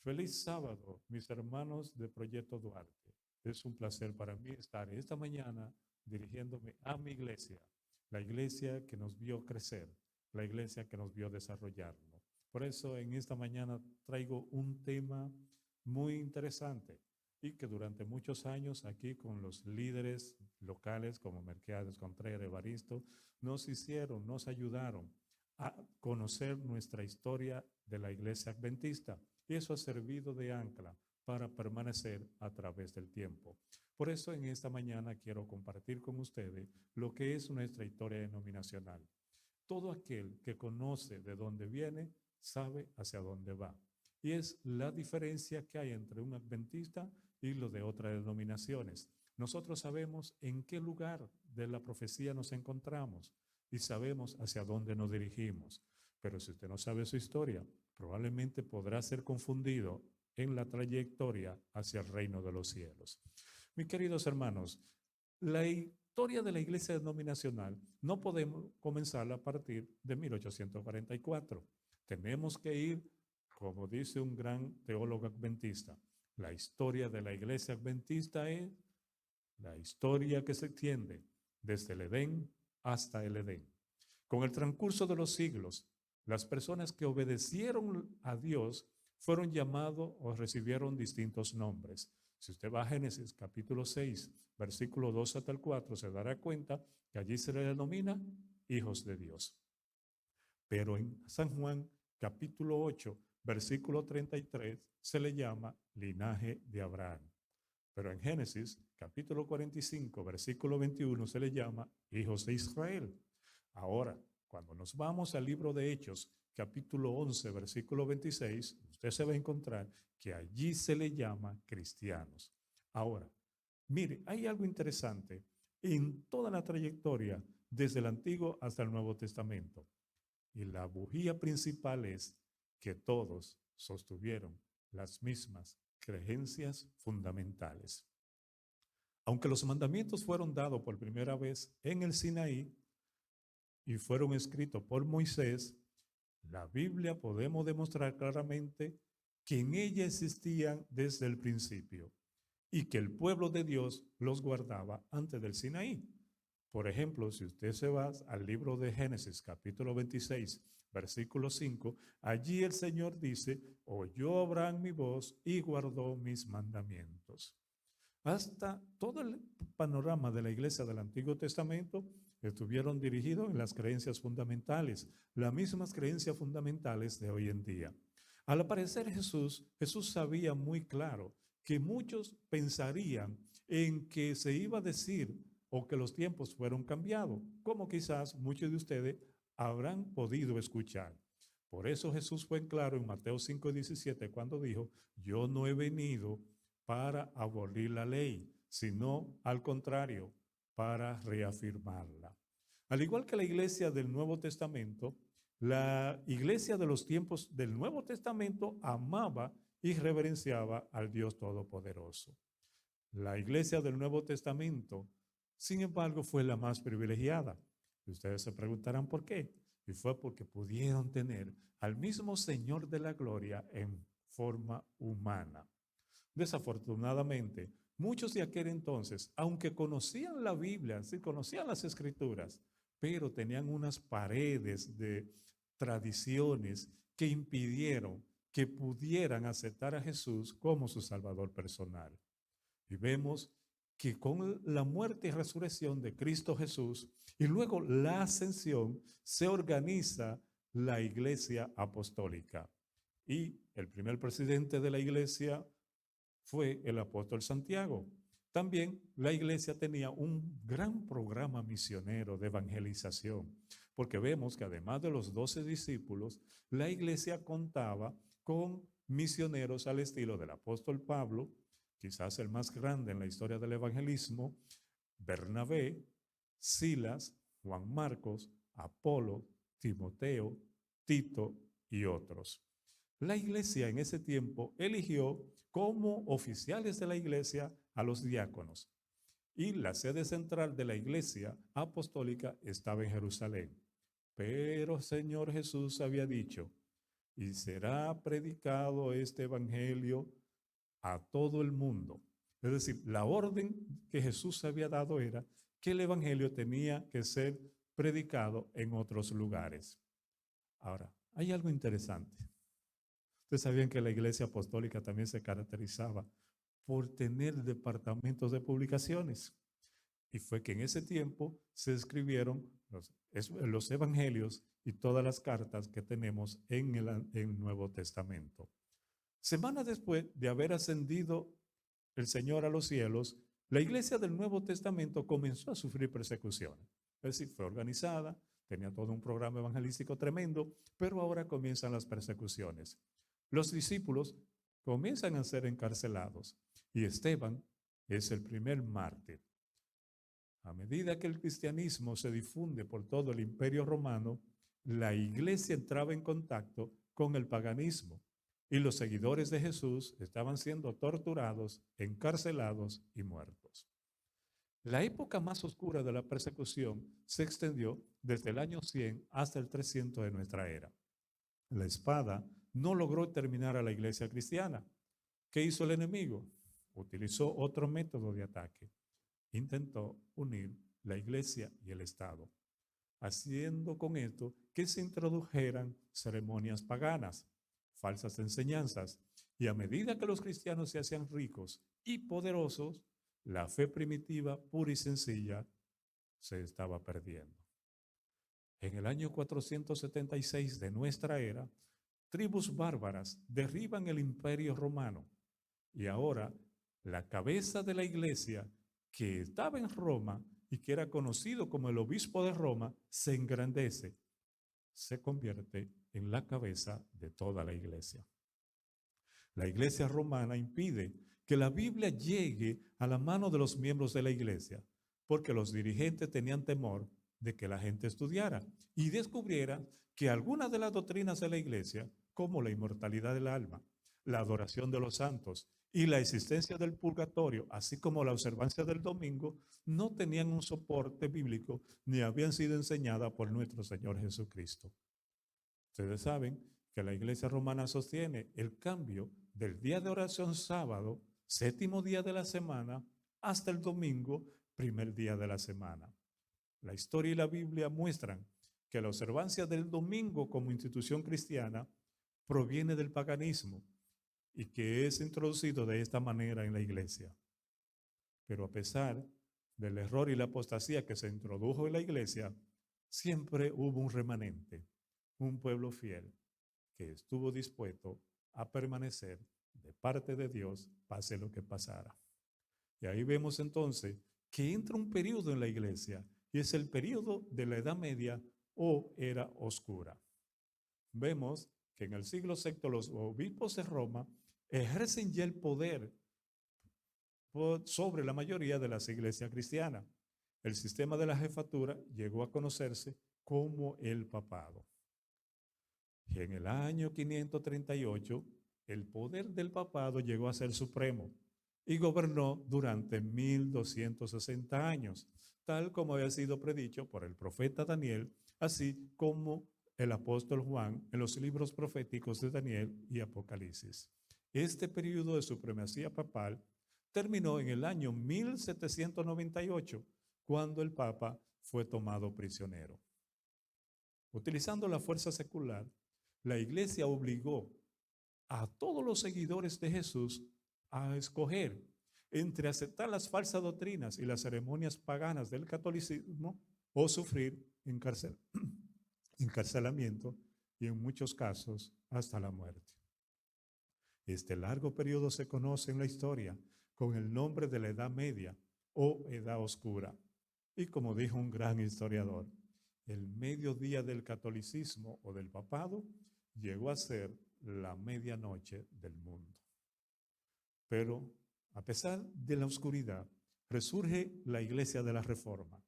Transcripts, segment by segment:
Feliz sábado, mis hermanos de Proyecto Duarte. Es un placer para mí estar esta mañana dirigiéndome a mi iglesia, la iglesia que nos vio crecer, la iglesia que nos vio desarrollarnos. Por eso en esta mañana traigo un tema muy interesante y que durante muchos años aquí con los líderes locales como Melquiades Contreras, Evaristo, nos ayudaron a conocer nuestra historia de la iglesia adventista. Y eso ha servido de ancla para permanecer a través del tiempo. Por eso en esta mañana quiero compartir con ustedes lo que es nuestra historia denominacional. Todo aquel que conoce de dónde viene sabe hacia dónde va. Y es la diferencia que hay entre un adventista y los de otras denominaciones. Nosotros sabemos en qué lugar de la profecía nos encontramos y sabemos hacia dónde nos dirigimos. Pero si usted no sabe su historia, probablemente podrá ser confundido en la trayectoria hacia el reino de los cielos. Mis queridos hermanos, la historia de la iglesia denominacional no podemos comenzarla a partir de 1844. Tenemos que ir, como dice un gran teólogo adventista, la historia de la iglesia adventista es la historia que se extiende desde el Edén hasta el Edén. Con el transcurso de los siglos, las personas que obedecieron a Dios fueron llamados o recibieron distintos nombres. Si usted va a Génesis capítulo 6, versículo 2 hasta el 4, se dará cuenta que allí se le denomina hijos de Dios. Pero en San Juan capítulo 8, versículo 33, se le llama linaje de Abraham. Pero en Génesis capítulo 45, versículo 21, se le llama hijos de Israel. Ahora, cuando nos vamos al libro de Hechos, capítulo 11, versículo 26, usted se va a encontrar que allí se le llama cristianos. Ahora, mire, hay algo interesante en toda la trayectoria, desde el Antiguo hasta el Nuevo Testamento. Y la bujía principal es que todos sostuvieron las mismas creencias fundamentales. Aunque los mandamientos fueron dados por primera vez en el Sinaí, y fueron escritos por Moisés, la Biblia podemos demostrar claramente que en ella existían desde el principio y que el pueblo de Dios los guardaba antes del Sinaí. Por ejemplo, si usted se va al libro de Génesis, capítulo 26, versículo 5, allí el Señor dice, oyó Abraham mi voz y guardó mis mandamientos. Hasta todo el panorama de la iglesia del Antiguo Testamento estuvieron dirigidos en las creencias fundamentales, las mismas creencias fundamentales de hoy en día. Al aparecer Jesús, Jesús sabía muy claro que muchos pensarían en que se iba a decir o que los tiempos fueron cambiados, como quizás muchos de ustedes habrán podido escuchar. Por eso Jesús fue claro en Mateo 5:17 cuando dijo, yo no he venido para abolir la ley, sino al contrario, para reafirmarla. Al igual que la iglesia del Nuevo Testamento, la iglesia de los tiempos del Nuevo Testamento amaba y reverenciaba al Dios Todopoderoso. La iglesia del Nuevo Testamento, sin embargo, fue la más privilegiada. Y ustedes se preguntarán por qué. Y fue porque pudieron tener al mismo Señor de la Gloria en forma humana. Desafortunadamente, muchos de aquel entonces, aunque conocían la Biblia, sí, conocían las escrituras, pero tenían unas paredes de tradiciones que impidieron que pudieran aceptar a Jesús como su Salvador personal. Y vemos que con la muerte y resurrección de Cristo Jesús y luego la ascensión se organiza la iglesia apostólica. Y el primer presidente de la iglesia fue el apóstol Santiago. También la iglesia tenía un gran programa misionero de evangelización, porque vemos que además de los 12 discípulos, la iglesia contaba con misioneros al estilo del apóstol Pablo, quizás el más grande en la historia del evangelismo, Bernabé, Silas, Juan Marcos, Apolo, Timoteo, Tito y otros. La iglesia en ese tiempo eligió como oficiales de la iglesia a los diáconos y la sede central de la iglesia apostólica estaba en Jerusalén. Pero Señor Jesús había dicho y será predicado este evangelio a todo el mundo. Es decir, la orden que Jesús había dado era que el evangelio tenía que ser predicado en otros lugares. Ahora, hay algo interesante. Ustedes sabían que la Iglesia Apostólica también se caracterizaba por tener departamentos de publicaciones. Y fue que en ese tiempo se escribieron los evangelios y todas las cartas que tenemos en el Nuevo Testamento. Semanas después de haber ascendido el Señor a los cielos, la iglesia del Nuevo Testamento comenzó a sufrir persecuciones. Es decir, fue organizada, tenía todo un programa evangelístico tremendo, pero ahora comienzan las persecuciones. Los discípulos comienzan a ser encarcelados y Esteban es el primer mártir. A medida que el cristianismo se difunde por todo el Imperio Romano, la iglesia entraba en contacto con el paganismo y los seguidores de Jesús estaban siendo torturados, encarcelados y muertos. La época más oscura de la persecución se extendió desde el año 100 hasta el 300 de nuestra era. La espada no logró terminar a la iglesia cristiana. ¿Qué hizo el enemigo? Utilizó otro método de ataque. Intentó unir la iglesia y el Estado, haciendo con esto que se introdujeran ceremonias paganas, falsas enseñanzas, y a medida que los cristianos se hacían ricos y poderosos, la fe primitiva, pura y sencilla, se estaba perdiendo. En el año 476 de nuestra era, tribus bárbaras derriban el Imperio Romano y ahora la cabeza de la iglesia que estaba en Roma y que era conocido como el obispo de Roma, se engrandece, se convierte en la cabeza de toda la iglesia. La iglesia romana impide que la Biblia llegue a la mano de los miembros de la iglesia, porque los dirigentes tenían temor de que la gente estudiara y descubriera que algunas de las doctrinas de la iglesia, como la inmortalidad del alma, la adoración de los santos y la existencia del purgatorio, así como la observancia del domingo, no tenían un soporte bíblico ni habían sido enseñadas por nuestro Señor Jesucristo. Ustedes saben que la iglesia romana sostiene el cambio del día de oración sábado, séptimo día de la semana, hasta el domingo, primer día de la semana. La historia y la Biblia muestran que la observancia del domingo como institución cristiana proviene del paganismo y que es introducido de esta manera en la iglesia. Pero a pesar del error y la apostasía que se introdujo en la iglesia, siempre hubo un remanente, un pueblo fiel que estuvo dispuesto a permanecer de parte de Dios, pase lo que pasara. Y ahí vemos entonces que entra un periodo en la iglesia y es el periodo de la Edad Media o Era Oscura. Vemos que en el siglo VI los obispos de Roma ejercen ya el poder sobre la mayoría de las iglesias cristianas. El sistema de la jefatura llegó a conocerse como el papado. Y en el año 538, el poder del papado llegó a ser supremo y gobernó durante 1260 años, tal como había sido predicho por el profeta Daniel, así como el apóstol Juan en los libros proféticos de Daniel y Apocalipsis. Este periodo de supremacía papal terminó en el año 1798, cuando el Papa fue tomado prisionero. Utilizando la fuerza secular, la Iglesia obligó a todos los seguidores de Jesús a escoger entre aceptar las falsas doctrinas y las ceremonias paganas del catolicismo o sufrir encarcelamiento y en muchos casos hasta la muerte. Este largo periodo se conoce en la historia con el nombre de la Edad Media o Edad Oscura. Y como dijo un gran historiador, el mediodía del catolicismo o del papado llegó a ser la medianoche del mundo. Pero a pesar de la oscuridad, resurge la Iglesia de la Reforma.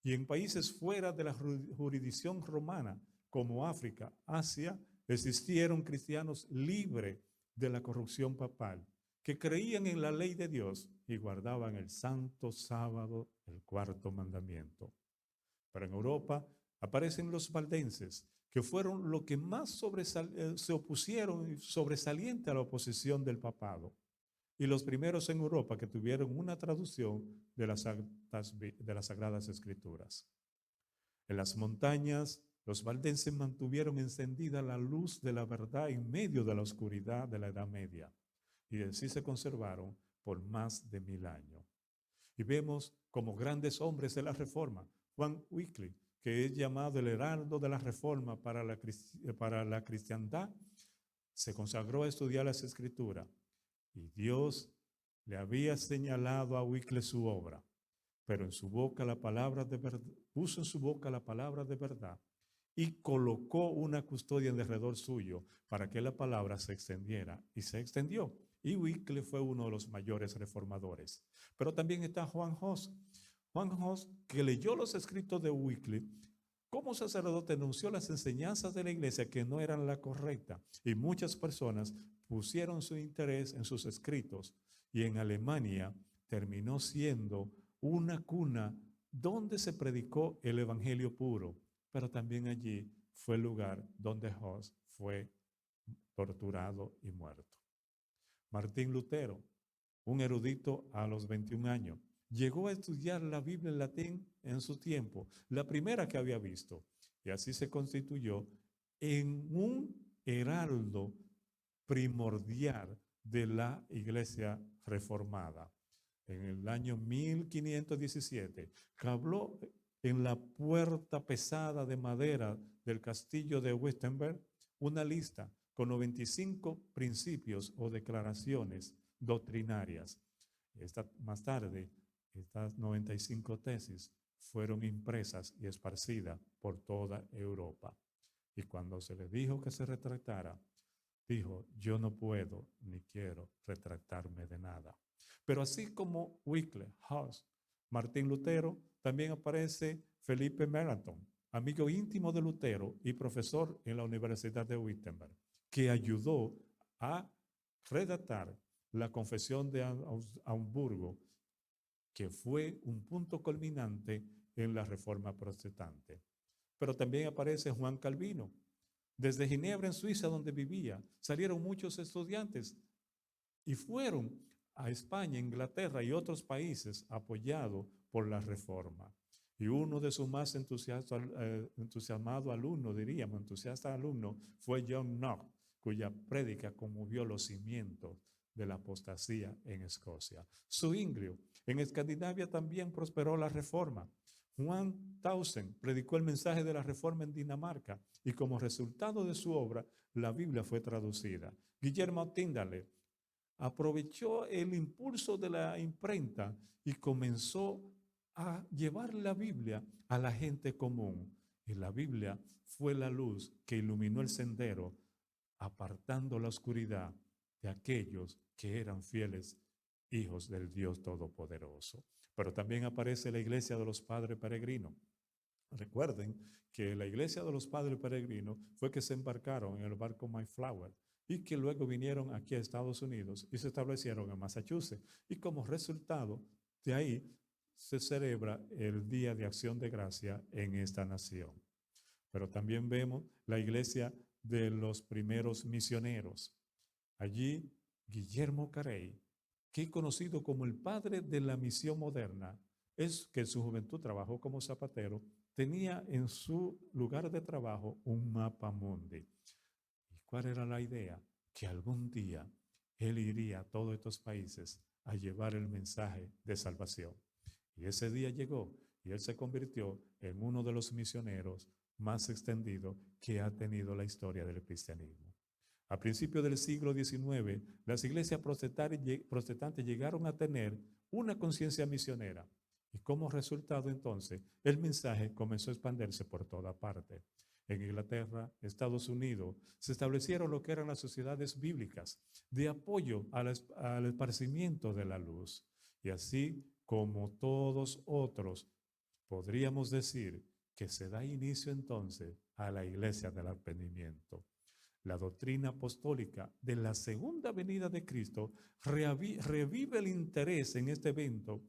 Y en países fuera de la jurisdicción romana, como África, Asia, existieron cristianos libres de la corrupción papal, que creían en la ley de Dios y guardaban el santo sábado, el cuarto mandamiento. Pero en Europa aparecen los valdenses, que fueron los que más se opusieron sobresaliente a la oposición del papado, y los primeros en Europa que tuvieron una traducción de las Sagradas Escrituras. En las montañas, los valdenses mantuvieron encendida la luz de la verdad en medio de la oscuridad de la Edad Media, y así se conservaron por más de 1000 años. Y vemos como grandes hombres de la Reforma, Juan Wycliffe, que es llamado el heraldo de la Reforma para la cristiandad, se consagró a estudiar las Escrituras, y Dios le había señalado a Wycliffe su obra, pero en su boca la palabra de verdad, puso en su boca la palabra de verdad y colocó una custodia en derredor suyo para que la palabra se extendiera, y se extendió. Y Wycliffe fue uno de los mayores reformadores. Pero también está Juan Hus. Juan Hus, que leyó los escritos de Wycliffe, como sacerdote denunció las enseñanzas de la iglesia que no eran la correcta, y muchas personas pusieron su interés en sus escritos, y en Alemania terminó siendo una cuna donde se predicó el evangelio puro, pero también allí fue el lugar donde Hus fue torturado y muerto. Martín Lutero, un erudito a los 21 años, llegó a estudiar la Biblia en latín en su tiempo, la primera que había visto, y así se constituyó en un heraldo primordial de la Iglesia reformada. En el año 1517, que habló en la puerta pesada de madera del castillo de Wittenberg una lista con 95 principios o declaraciones doctrinarias. Más tarde, estas 95 tesis fueron impresas y esparcidas por toda Europa. Y cuando se le dijo que se retractara, dijo: yo no puedo ni quiero retractarme de nada. Pero así como Wycliffe, Hus, Martín Lutero, también aparece Felipe Melanchthon, amigo íntimo de Lutero y profesor en la Universidad de Wittenberg, que ayudó a redactar la Confesión de Hamburgo, que fue un punto culminante en la Reforma Protestante. Pero también aparece Juan Calvino. Desde Ginebra, en Suiza, donde vivía, salieron muchos estudiantes y fueron a España, Inglaterra y otros países apoyados por la Reforma. Y uno de sus más entusiasmado alumnos, diríamos, entusiasta alumno, fue John Knox, cuya prédica conmovió los cimientos de la apostasía en Escocia. Zwinglio, en Escandinavia también prosperó la Reforma. Juan Tausen predicó el mensaje de la Reforma en Dinamarca, y como resultado de su obra, la Biblia fue traducida. Guillermo Tyndale aprovechó el impulso de la imprenta y comenzó a llevar la Biblia a la gente común. Y la Biblia fue la luz que iluminó el sendero, apartando la oscuridad de aquellos que eran fieles hijos del Dios Todopoderoso. Pero también aparece la Iglesia de los Padres Peregrinos. Recuerden que la Iglesia de los Padres Peregrinos fue que se embarcaron en el barco Mayflower y que luego vinieron aquí a Estados Unidos y se establecieron en Massachusetts. Y como resultado de ahí se celebra el Día de Acción de Gracia en esta nación. Pero también vemos la Iglesia de los primeros misioneros. Allí, Guillermo Carey, que es conocido como el padre de la misión moderna, es que en su juventud trabajó como zapatero, tenía en su lugar de trabajo un mapa mundi. ¿Y cuál era la idea? Que algún día él iría a todos estos países a llevar el mensaje de salvación. Y ese día llegó y él se convirtió en uno de los misioneros más extendidos que ha tenido la historia del cristianismo. A principios del siglo XIX, las iglesias protestantes llegaron a tener una conciencia misionera, y como resultado entonces el mensaje comenzó a expandirse por toda parte. En Inglaterra, Estados Unidos, se establecieron lo que eran las sociedades bíblicas de apoyo al esparcimiento de la luz. Y así como todos otros, podríamos decir que se da inicio entonces a la iglesia del arrepentimiento. La doctrina apostólica de la segunda venida de Cristo revive el interés en este evento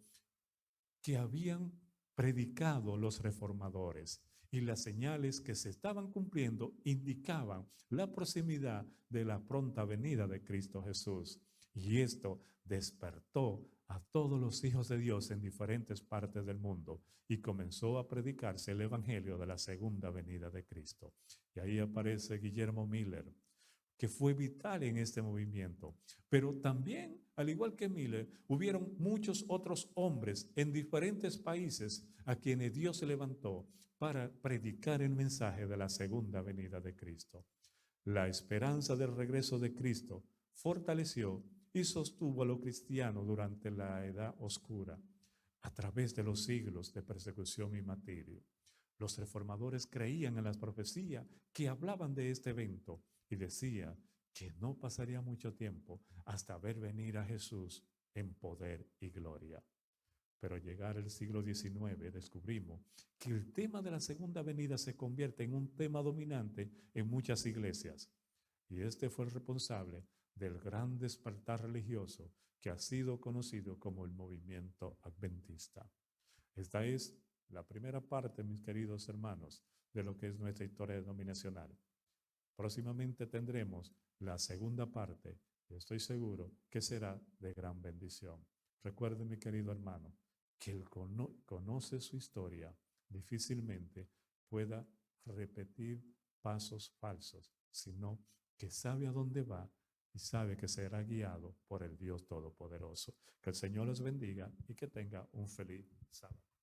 que habían predicado los reformadores. y las señales que se estaban cumpliendo indicaban la proximidad de la pronta venida de Cristo Jesús. Y esto despertó a todos los hijos de Dios en diferentes partes del mundo y comenzó a predicarse el evangelio de la segunda venida de Cristo. Y ahí aparece Guillermo Miller, que fue vital en este movimiento. Pero también, al igual que Miller, hubieron muchos otros hombres en diferentes países a quienes Dios se levantó para predicar el mensaje de la segunda venida de Cristo. La esperanza del regreso de Cristo fortaleció y sostuvo a los cristianos durante la Edad Oscura, a través de los siglos de persecución y martirio. Los reformadores creían en las profecías que hablaban de este evento y decía que no pasaría mucho tiempo hasta ver venir a Jesús en poder y gloria. Pero llegar el siglo XIX descubrimos que el tema de la segunda venida se convierte en un tema dominante en muchas iglesias. Y este fue el responsable del gran despertar religioso que ha sido conocido como el movimiento adventista. Esta es la primera parte, mis queridos hermanos, de lo que es nuestra historia denominacional. Próximamente tendremos la segunda parte y estoy seguro que será de gran bendición. Recuerde, mi querido hermano, que el conoce su historia difícilmente pueda repetir pasos falsos, sino que sabe a dónde va y sabe que será guiado por el Dios Todopoderoso. Que el Señor los bendiga y que tenga un feliz sábado.